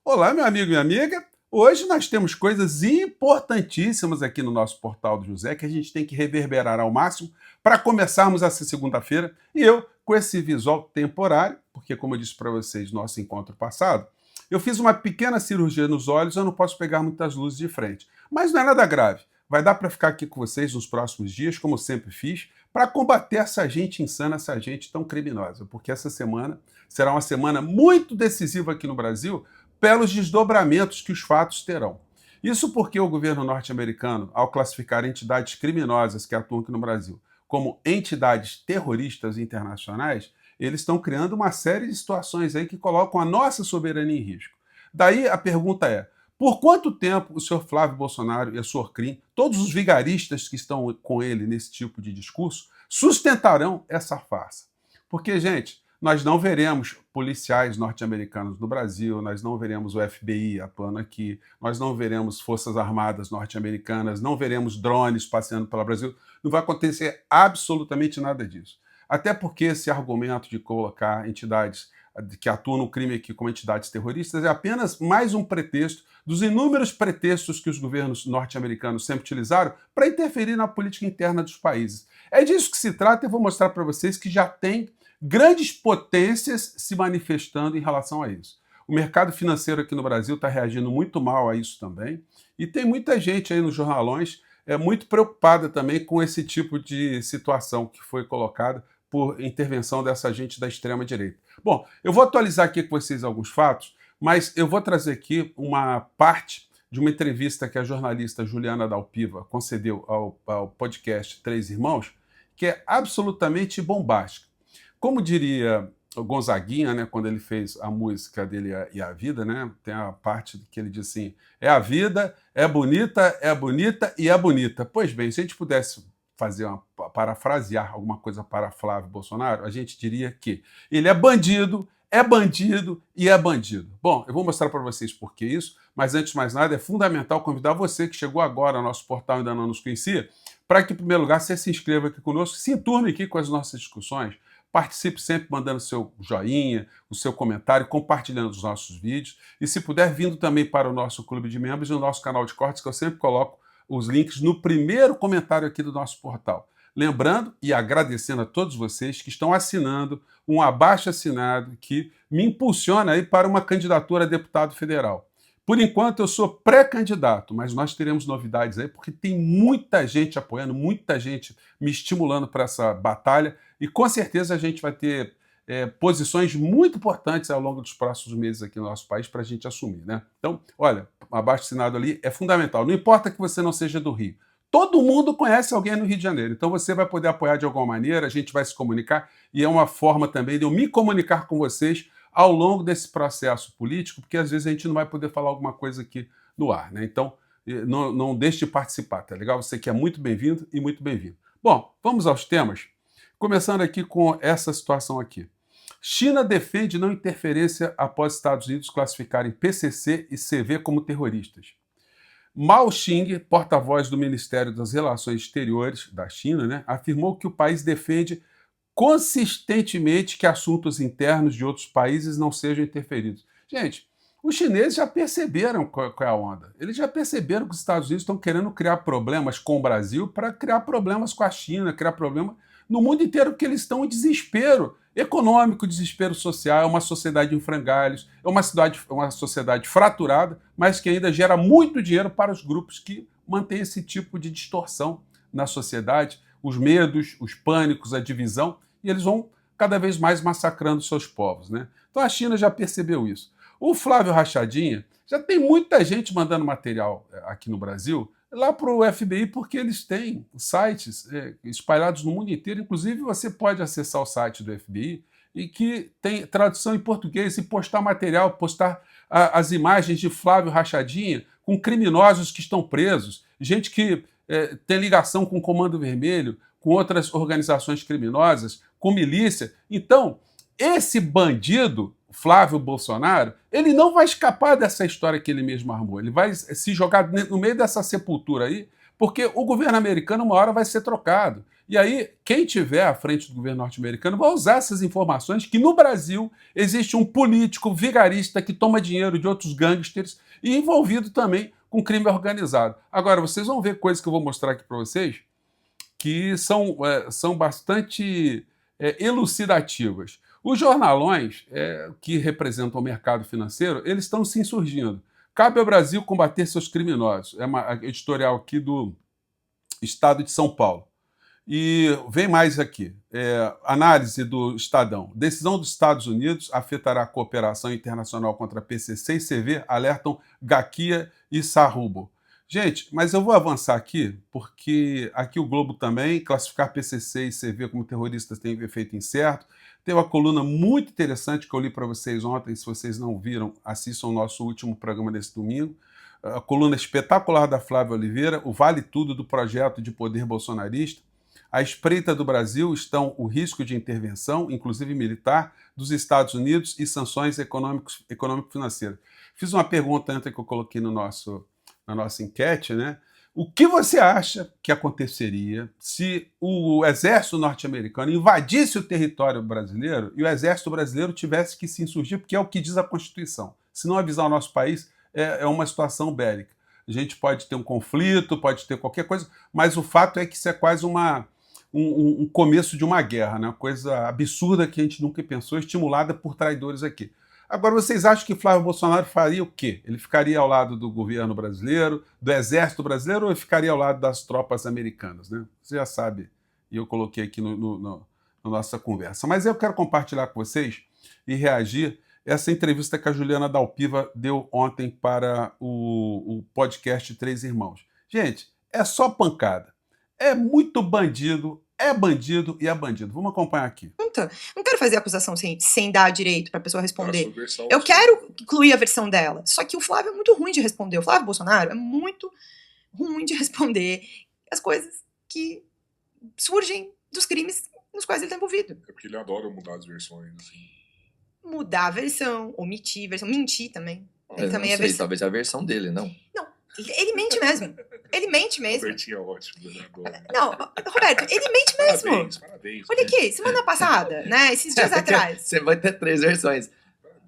Olá, meu amigo e minha amiga. Hoje nós temos coisas importantíssimas aqui no nosso Portal do José que a gente tem que reverberar ao máximo para começarmos essa segunda-feira. E eu, com esse visual temporário, porque, como eu disse para vocês no nosso encontro passado, eu fiz uma pequena cirurgia nos olhos, eu não posso pegar muitas luzes de frente. Mas não é nada grave. Vai dar para ficar aqui com vocês nos próximos dias, como eu sempre fiz, para combater essa gente insana, essa gente tão criminosa. Porque essa semana será uma semana muito decisiva aqui no Brasil, pelos desdobramentos que os fatos terão. Isso porque o governo norte-americano, ao classificar entidades criminosas que atuam aqui no Brasil como entidades terroristas internacionais, eles estão criando uma série de situações aí que colocam a nossa soberania em risco. Daí a pergunta é: por quanto tempo o senhor Flávio Bolsonaro e a sua CRIM, todos os vigaristas que estão com ele nesse tipo de discurso, sustentarão essa farsa? Porque, gente, nós não veremos policiais norte-americanos no Brasil, nós não veremos o FBI atuando aqui, nós não veremos forças armadas norte-americanas, não veremos drones passeando pelo Brasil, não vai acontecer absolutamente nada disso. Até porque esse argumento de colocar entidades que atuam no crime aqui como entidades terroristas é apenas mais um pretexto dos inúmeros pretextos que os governos norte-americanos sempre utilizaram para interferir na política interna dos países. É disso que se trata e eu vou mostrar para vocês que já tem grandes potências se manifestando em relação a isso. O mercado financeiro aqui no Brasil está reagindo muito mal a isso também, e tem muita gente aí nos jornalões muito preocupada também com esse tipo de situação que foi colocada por intervenção dessa gente da extrema-direita. Bom, eu vou atualizar aqui com vocês alguns fatos, mas eu vou trazer aqui uma parte de uma entrevista que a jornalista Juliana Dalpiva concedeu ao podcast Três Irmãos, que é absolutamente bombástica. Como diria o Gonzaguinha, né, quando ele fez a música dele e a Vida, né, tem a parte que ele diz assim: é a vida, é bonita e é bonita. Pois bem, se a gente pudesse parafrasear alguma coisa para Flávio Bolsonaro, a gente diria que ele é bandido e é bandido. Bom, eu vou mostrar para vocês por que isso, mas antes de mais nada é fundamental convidar você que chegou agora ao nosso portal e ainda não nos conhecia, para que, em primeiro lugar, você se inscreva aqui conosco, se enturme aqui com as nossas discussões. Participe sempre mandando seu joinha, o seu comentário, compartilhando os nossos vídeos. E se puder, vindo também para o nosso clube de membros e o nosso canal de cortes, que eu sempre coloco os links no primeiro comentário aqui do nosso portal. Lembrando e agradecendo a todos vocês que estão assinando um abaixo-assinado que me impulsiona aí para uma candidatura a deputado federal. Por enquanto eu sou pré-candidato, mas nós teremos novidades aí, porque tem muita gente apoiando, muita gente me estimulando para essa batalha, e com certeza a gente vai ter posições muito importantes ao longo dos próximos meses aqui no nosso país para a gente assumir, né? Então, olha, abaixo-assinado ali é fundamental. Não importa que você não seja do Rio. Todo mundo conhece alguém no Rio de Janeiro, então você vai poder apoiar de alguma maneira, a gente vai se comunicar, e é uma forma também de eu me comunicar com vocês ao longo desse processo político, porque às vezes a gente não vai poder falar alguma coisa aqui no ar, né? Então, não deixe de participar, tá legal? Você que é muito bem-vindo e muito bem-vindo. Bom, vamos aos temas. Começando aqui com essa situação aqui. China defende não interferência após Estados Unidos classificarem PCC e CV como terroristas. Mao Xing, porta-voz do Ministério das Relações Exteriores da China, né, afirmou que o país defende consistentemente que assuntos internos de outros países não sejam interferidos. Gente, os chineses já perceberam qual é a onda. Eles já perceberam que os Estados Unidos estão querendo criar problemas com o Brasil para criar problemas com a China, criar problema no mundo inteiro, porque eles estão em desespero econômico, desespero social, é uma sociedade em frangalhos, é uma sociedade fraturada, mas que ainda gera muito dinheiro para os grupos que mantêm esse tipo de distorção na sociedade, os medos, os pânicos, a divisão, e eles vão cada vez mais massacrando seus povos, né? Então a China já percebeu isso. O Flávio Rachadinha, já tem muita gente mandando material aqui no Brasil lá para o FBI, porque eles têm sites espalhados no mundo inteiro. Inclusive, você pode acessar o site do FBI e que tem tradução em português e postar material, postar as imagens de Flávio Rachadinha com criminosos que estão presos, gente que tem ligação com o Comando Vermelho, com outras organizações criminosas, com milícia. Então, esse bandido, Flávio Bolsonaro, ele não vai escapar dessa história que ele mesmo armou. Ele vai se jogar no meio dessa sepultura aí, porque o governo americano uma hora vai ser trocado. E aí, quem tiver à frente do governo norte-americano vai usar essas informações que no Brasil existe um político vigarista que toma dinheiro de outros gangsters e envolvido também com crime organizado. Agora, vocês vão ver coisas que eu vou mostrar aqui para vocês que são bastante elucidativas. Os jornalões que representam o mercado financeiro, eles estão se insurgindo. Cabe ao Brasil combater seus criminosos. É uma editorial aqui do Estado de São Paulo. E vem mais aqui. Análise do Estadão. Decisão dos Estados Unidos afetará a cooperação internacional contra PCC e CV, alertam Gaquia e Sarrubo. Gente, mas eu vou avançar aqui, porque aqui o Globo também, classificar PCC e CV como terroristas tem efeito incerto. Tem uma coluna muito interessante que eu li para vocês ontem, se vocês não viram, assistam o nosso último programa desse domingo. A coluna espetacular da Flávia Oliveira, o Vale Tudo do projeto de poder bolsonarista. À espreita do Brasil estão o risco de intervenção, inclusive militar, dos Estados Unidos e sanções econômico-financeiras. Fiz uma pergunta antes que eu coloquei na nossa enquete, né? O que você acha que aconteceria se o exército norte-americano invadisse o território brasileiro e o exército brasileiro tivesse que se insurgir, porque é o que diz a Constituição. Se não avisar o nosso país, é uma situação bélica. A gente pode ter um conflito, pode ter qualquer coisa, mas o fato é que isso é quase um começo de uma guerra, né? Uma coisa absurda que a gente nunca pensou, estimulada por traidores aqui. Agora, vocês acham que Flávio Bolsonaro faria o quê? Ele ficaria ao lado do governo brasileiro, do exército brasileiro, ou ele ficaria ao lado das tropas americanas, né? Você já sabe, e eu coloquei aqui na nossa conversa. Mas eu quero compartilhar com vocês e reagir essa entrevista que a Juliana Dalpiva deu ontem para o podcast Três Irmãos. Gente, é só pancada. É muito bandido, é bandido e é bandido. Vamos acompanhar aqui. Não quero fazer acusação sem dar direito para a pessoa responder. Eu quero incluir a versão dela. Só que o Flávio é muito ruim de responder. O Flávio Bolsonaro é muito ruim de responder as coisas que surgem dos crimes nos quais ele está envolvido. É porque ele adora mudar as versões, assim. Mudar a versão, omitir a versão, mentir também. Ele também é talvez a versão dele, não? Não, ele mente mesmo. Ele mente mesmo. Robertinho é ótimo, né? Não, Roberto, ele mente mesmo. Parabéns. Olha aqui, semana passada, né? Esses dias atrás. Você vai ter 3 versões.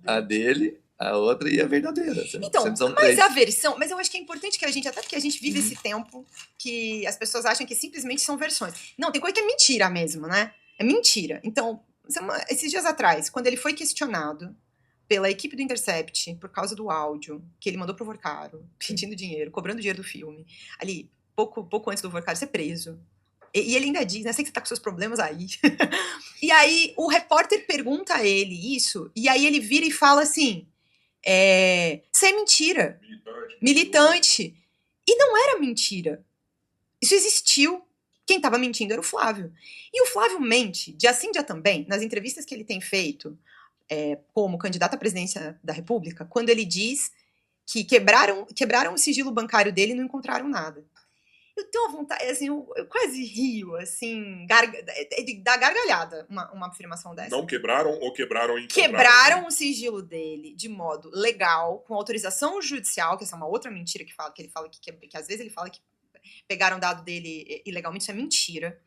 A dele, a outra e a verdadeira. Então, mas a versão... Mas eu acho que é importante que a gente... Até porque a gente vive esse tempo que as pessoas acham que simplesmente são versões. Não, tem coisa que é mentira mesmo, né? É mentira. Então, esses dias atrás, quando ele foi questionado pela equipe do Intercept por causa do áudio que ele mandou pro Vorcaro, pedindo dinheiro, cobrando dinheiro do filme, ali, pouco antes do Vorcaro ser preso. E ele ainda diz, né, sei que você tá com seus problemas aí. E aí o repórter pergunta a ele isso, e aí ele vira e fala assim, isso é mentira. Militante. E não era mentira. Isso existiu. Quem estava mentindo era o Flávio. E o Flávio mente, dia sim, dia também, nas entrevistas que ele tem feito como candidato à presidência da República, quando ele diz que quebraram o sigilo bancário dele e não encontraram nada. Eu tenho uma vontade, assim, eu quase rio, assim, da gargalhada, uma afirmação dessa. Não quebraram ou quebraram e Quebraram o sigilo dele de modo legal, com autorização judicial, que essa é uma outra mentira que ele fala que às vezes ele fala que pegaram dado dele ilegalmente, isso é mentira.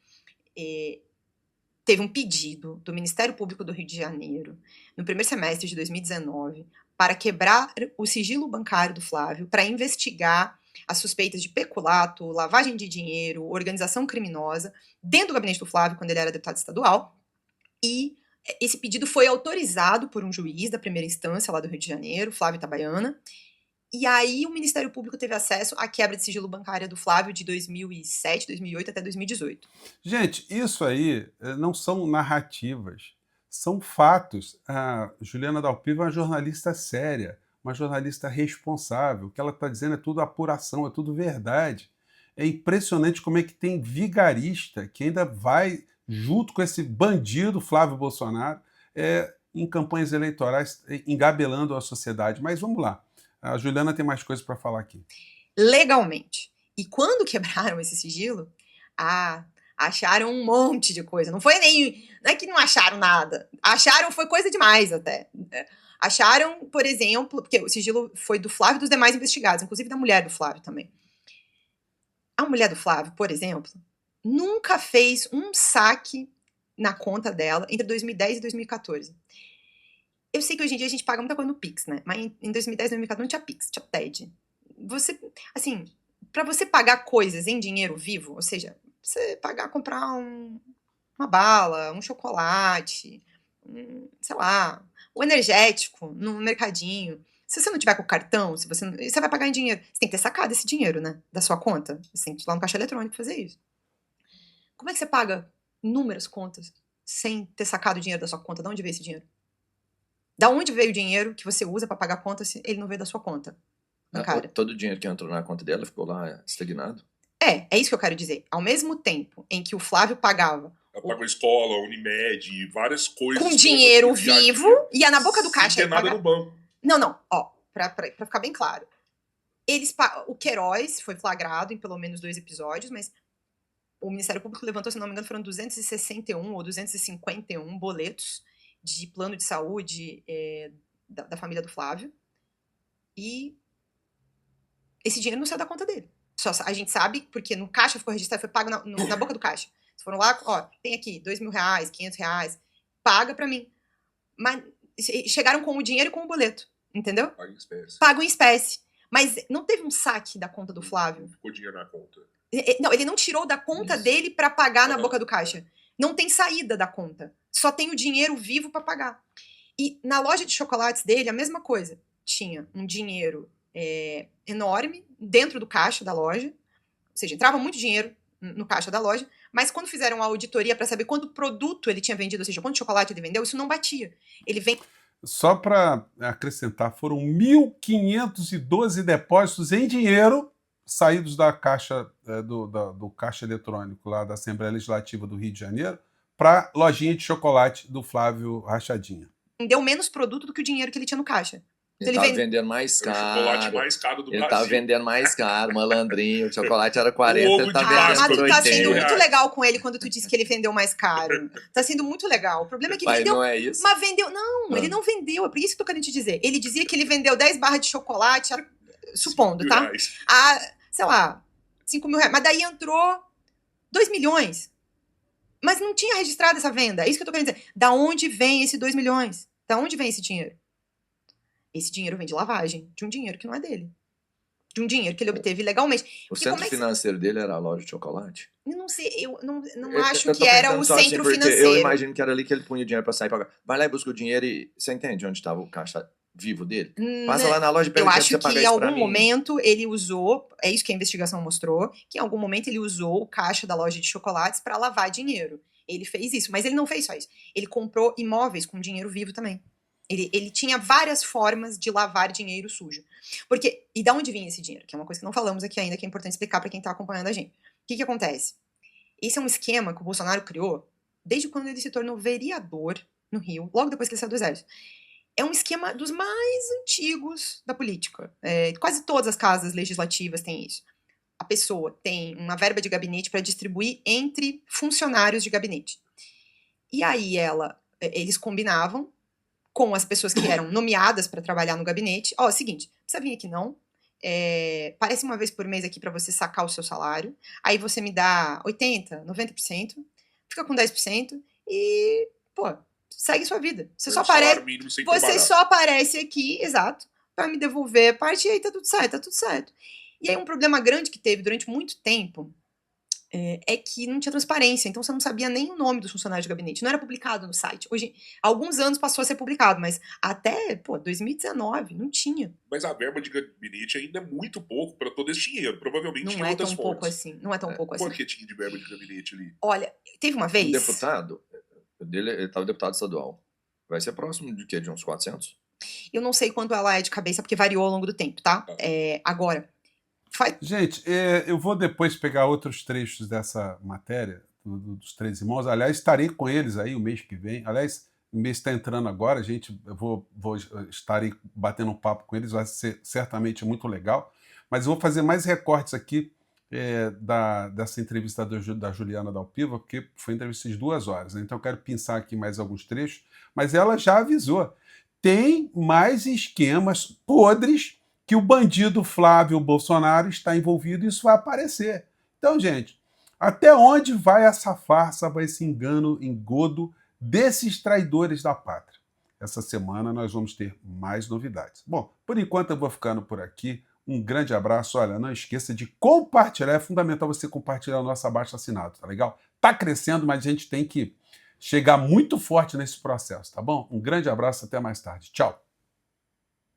Teve um pedido do Ministério Público do Rio de Janeiro, no primeiro semestre de 2019, para quebrar o sigilo bancário do Flávio, para investigar as suspeitas de peculato, lavagem de dinheiro, organização criminosa, dentro do gabinete do Flávio, quando ele era deputado estadual. E esse pedido foi autorizado por um juiz da primeira instância lá do Rio de Janeiro, Flávio Itabaiana. E aí o Ministério Público teve acesso à quebra de sigilo bancária do Flávio de 2007, 2008 até 2018. Gente, isso aí não são narrativas, são fatos. A Juliana Dalpiva é uma jornalista séria, uma jornalista responsável. O que ela está dizendo é tudo apuração, é tudo verdade. É impressionante como é que tem vigarista que ainda vai junto com esse bandido Flávio Bolsonaro em campanhas eleitorais, engabelando a sociedade. Mas vamos lá. A Juliana tem mais coisas para falar aqui. Legalmente. E quando quebraram esse sigilo, acharam um monte de coisa. Não é que não acharam nada. Acharam, foi coisa demais até. Acharam, por exemplo, porque o sigilo foi do Flávio e dos demais investigados, inclusive da mulher do Flávio também. A mulher do Flávio, por exemplo, nunca fez um saque na conta dela entre 2010 e 2014. Eu sei que hoje em dia a gente paga muita coisa no Pix, né? Mas em 2010 e 2014 não tinha Pix, tinha TED. Você, assim, pra você pagar coisas em dinheiro vivo, ou seja, você comprar uma bala, um chocolate, sei lá, um energético no mercadinho. Se você não tiver com o cartão, você vai pagar em dinheiro. Você tem que ter sacado esse dinheiro, né? Da sua conta. Você tem que ir lá no caixa eletrônico fazer isso. Como é que você paga inúmeras contas sem ter sacado o dinheiro da sua conta? De onde veio esse dinheiro? Da onde veio o dinheiro que você usa pra pagar a conta se ele não veio da sua conta? Cara. Todo o dinheiro que entrou na conta dela ficou lá estagnado? É isso que eu quero dizer. Ao mesmo tempo em que o Flávio pagava... Ela pagou escola, Unimed, várias coisas. Com dinheiro vivo, ia na boca do caixa. Sem ter nada no banco. Não. Ó, pra ficar bem claro. O Queiroz foi flagrado em pelo menos 2 episódios, mas o Ministério Público levantou, se não me engano, foram 261 ou 251 boletos de plano de saúde da família do Flávio. E esse dinheiro não saiu da conta dele. A gente sabe, porque no caixa ficou registrado, foi pago na boca do caixa. Vocês foram lá, ó, tem aqui R$2.000, R$500, paga pra mim. Mas chegaram com o dinheiro e com o boleto, entendeu? Paga em espécie. Pago em espécie. Mas não teve um saque da conta do Flávio. Ficou dinheiro na conta. Não, ele não tirou da conta dele pra pagar na boca do caixa. Não tem saída da conta. Só tem o dinheiro vivo pra pagar. E na loja de chocolates dele, a mesma coisa. Tinha um dinheiro enorme dentro do caixa da loja. Ou seja, entrava muito dinheiro no caixa da loja. Mas quando fizeram a auditoria pra saber quanto produto ele tinha vendido, ou seja, quanto chocolate ele vendeu, isso não batia. Ele vem... Só para acrescentar, foram 1.512 depósitos em dinheiro saídos da caixa do caixa eletrônico lá da Assembleia Legislativa do Rio de Janeiro para lojinha de chocolate do Flávio Rachadinha. Vendeu menos produto do que o dinheiro que ele tinha no caixa. Ele estava vendendo mais É o caro. chocolate mais caro do Ele Brasil. estava vendendo mais caro, malandrinho. O chocolate era 40, Ovo ele tá de vendendo Páscoa, Tu por tá 80. sendo muito legal com ele quando tu disse que ele vendeu mais caro. Tá sendo muito legal. O problema é que Mas vendeu... não é isso? Mas vendeu... Não, ele não vendeu. É por isso que eu tô querendo te dizer. Ele dizia que ele vendeu 10 barras de chocolate, supondo, tá? R$5.000. Sei lá, R$5.000. Mas daí entrou 2 milhões. Mas não tinha registrado essa venda. É isso que eu tô querendo dizer. Da onde vem esse 2 milhões? Da onde vem esse dinheiro? Esse dinheiro vem de lavagem. De um dinheiro que não é dele. De um dinheiro que ele obteve ilegalmente. O centro financeiro dele era a loja de chocolate? Eu não sei, eu não Eu acho tô que era pensando o só assim, centro porque financeiro. Eu imagino que era ali que ele punha o dinheiro pra sair e pagar. Vai lá e busca o dinheiro e... Você entende onde estava o caixa vivo dele? Passa lá na loja e pega Eu o dinheiro acho pra você que pagar em isso pra algum mim. momento ele usou, é isso que a investigação mostrou, que em algum momento ele usou o caixa da loja de chocolates para lavar dinheiro. Ele fez isso, mas ele não fez só isso. Ele comprou imóveis com dinheiro vivo também. Ele tinha várias formas de lavar dinheiro sujo. Porque, e da onde vinha esse dinheiro? Que é uma coisa que não falamos aqui ainda, que é importante explicar para quem tá acompanhando a gente. O que acontece? Esse é um esquema que o Bolsonaro criou desde quando ele se tornou vereador no Rio, logo depois que ele saiu do exército. É um esquema dos mais antigos da política. Quase todas as casas legislativas têm isso. A pessoa tem uma verba de gabinete para distribuir entre funcionários de gabinete. E aí eles combinavam com as pessoas que eram nomeadas para trabalhar no gabinete. Ó, é o seguinte, precisa vir aqui não. Parece uma vez por mês aqui para você sacar o seu salário. Aí você me dá 80%, 90%, fica com 10% e, pô, segue sua vida. Você só aparece aqui, exato, para me devolver a parte e aí tá tudo certo, tá tudo certo. E aí um problema grande que teve durante muito tempo é que não tinha transparência, então você não sabia nem o nome dos funcionários de gabinete, não era publicado no site. Hoje, há alguns anos passou a ser publicado, mas até, 2019, não tinha. Mas a verba de gabinete ainda é muito pouco para todo esse dinheiro, provavelmente não tinha é outras tão fontes. pouco assim, não é tão pouco assim. Por que tinha de verba de gabinete ali? Olha, teve uma vez... O deputado, ele estava deputado estadual, vai ser próximo de quê? De uns 400? Eu não sei quanto ela é de cabeça, porque variou ao longo do tempo, tá? Agora... Gente, eu vou depois pegar outros trechos dessa matéria dos Três Irmãos. Aliás, estarei com eles aí o mês que vem. Aliás, o mês está entrando agora, gente. Eu estarei batendo um papo com eles, vai ser certamente muito legal. Mas eu vou fazer mais recortes aqui dessa entrevista da Juliana Dalpiva, porque foi entrevista de 2 horas, né? Então eu quero pensar aqui mais alguns trechos. Mas ela já avisou. Tem mais esquemas podres que o bandido Flávio Bolsonaro está envolvido, e isso vai aparecer. Então, gente, Até onde vai essa farsa, vai esse engano, engodo desses traidores da pátria? Essa semana nós vamos ter mais novidades. Bom, por enquanto eu vou ficando por aqui. Um grande abraço. Olha, não esqueça de compartilhar. É fundamental você compartilhar o nosso abaixo-assinado, tá legal? Tá crescendo, mas a gente tem que chegar muito forte nesse processo, tá bom? Um grande abraço, até mais tarde. Tchau.